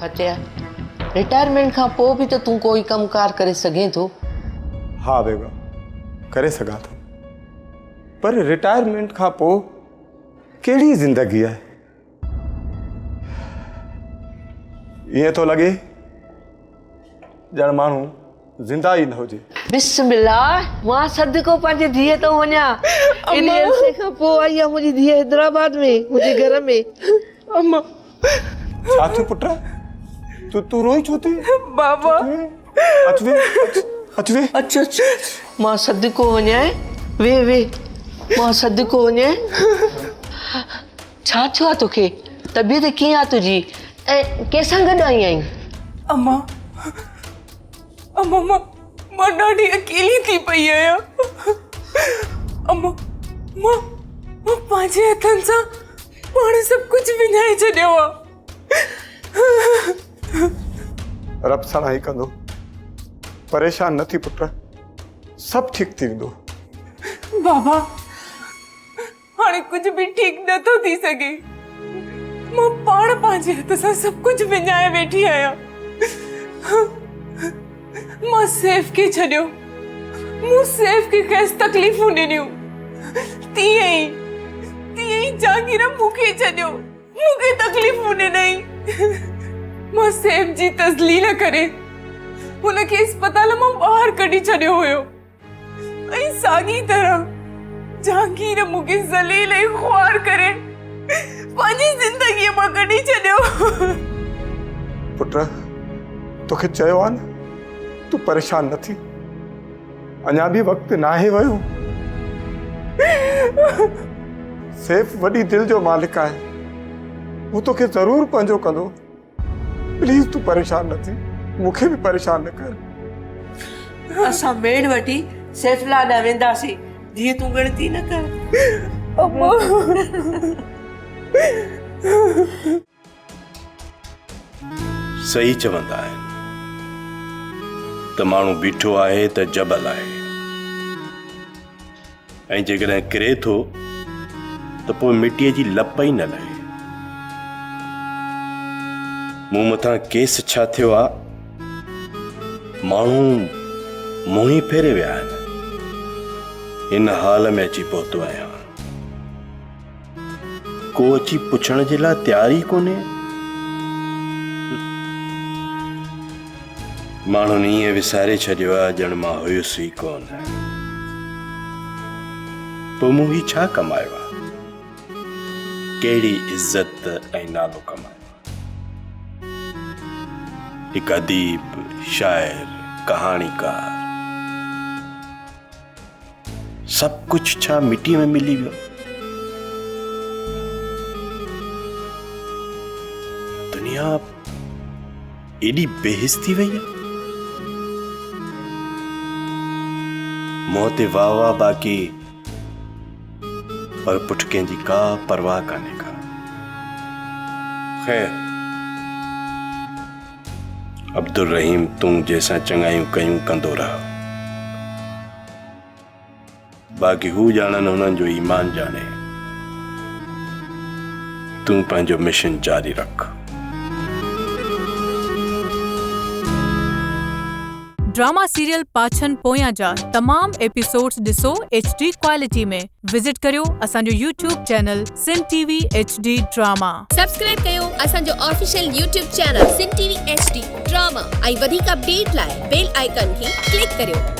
फतेह, retirement खां पोइ बि त तूं कोई कमकार करे सघें थो। हाँ बेगम, करे सघां थो, पर रिटायरमेंट खां पोइ कहिड़ी ज़िंदगी आहे? ईअं थो लॻे ॼण माण्हू ज़िंदा ई न हुजे। बिस्मिल्लाह, मां सदको पंहिंजे धीअ तो वञा। इन अरसे खां पोइ आई आहे मुंहिंजी धीअ हैदराबाद में, मुंहिंजे घर में। अम्मा, छा थियो पुट? तू रोई छो थी? बाबा अच वे। अच्छा, मां सदको वञा। वे मां सदको वञा। छा थियो आहे तोखे? तबियत कीअं आहे तुंहिंजी? ऐं कंहिंसां गॾु आई आहीं? अम्मा, मां ॾाढी अकेली थी पई आहियां। अम्मा, मां पंहिंजे हथनि सां पाण सभु कुझु विञाए छॾियो आहे। रब सणाई कंदो, परेशान न थी पुट, सभु ठीक थी वेंदो। बाबा, हाणे कुझु बि ठीक नथो थी सघे। मां पाण पंहिंजे हथ सां सभु कुझु विञाए वेठी आहियां। मां सैफ खे छॾियो, मूं सैफ खे खेसि तकलीफ़ूं ॾिनियूं, तीअं ई जागीर मूंखे छॾियो, मूंखे तकलीफ़ूं ॾिनई। मां सैफ जी तज़लील करे हुनखे अस्पताल मां ॿाहिरि कढी छॾियो हुयो, ऐं साॻी तरह जहांगीर मूंखे ज़लील ऐं ख़्वार करे पंहिंजी ज़िंदगीअ मां कढी छॾियो। पुट, तोखे चयो आहे न, तू परेशान न थी, अञा बि वक़्तु नाहे वियो। सैफ वॾी दिलि जो मालिक आहे, हू तोखे ज़रूरु पंहिंजो कंदो। प्लीज़ तू परेशान न थी, मूंखे बि परेशान न कर। असां मेड़ वठी सैफला ॾांहुं वेंदासीं, जीअं तूं गणती न कर। अम्मा, सही चवंदा आहिनि त माण्हू बीठो आहे त जबल आहे, ऐं जेकॾहिं किरे थो त पोइ मिटीअ जी लप ई न लहे। मूं मथां केस छा थियो आहे, माण्हू मुंहुं ई फेरे विया आहिनि। इन हाल में अची पहुतो आहियां, को अची पुछण जे लाइ तयार ई कोन्हे। माण्हुनि ईअं विसारे छॾियो आहे ॼण मां हुयुसि ई कोन। पोइ मूं ही छा कमायो आहे, कहिड़ी इज़त ऐं नालो कमायो? हिकु अदीब, शाइर, कहाणीकार, सभु कुझु छा मिट्टी में मिली वियो? दुनिया एॾी बेहिस थी वई आहे। मौत वाह वाह बाक़ी, पर पुठ कंहिंजी का परवाह कान्हे का। ख़ैर, अब्दुल रहीम, तूं जंहिंसां चङायूं कयूं कंदो रह, बाक़ी हू ॼाणनि हुननि जो ईमान ॼाणे। तूं पंहिंजो मिशन जारी रख। ड्रामा सीरियल पाछन पोयां जा तमाम एपिसोड्स ॾिसो HD क्वालिटी में। विजिट करियो असांजो YouTube चैनल सिन TV HD ड्रामा। सब्सक्राइब कयो असांजो ऑफिशियल YouTube चैनल सिन TV HD ड्रामा। ऐं वधीक अपडेट लाइ बेल आइकन खे क्लिक करियो।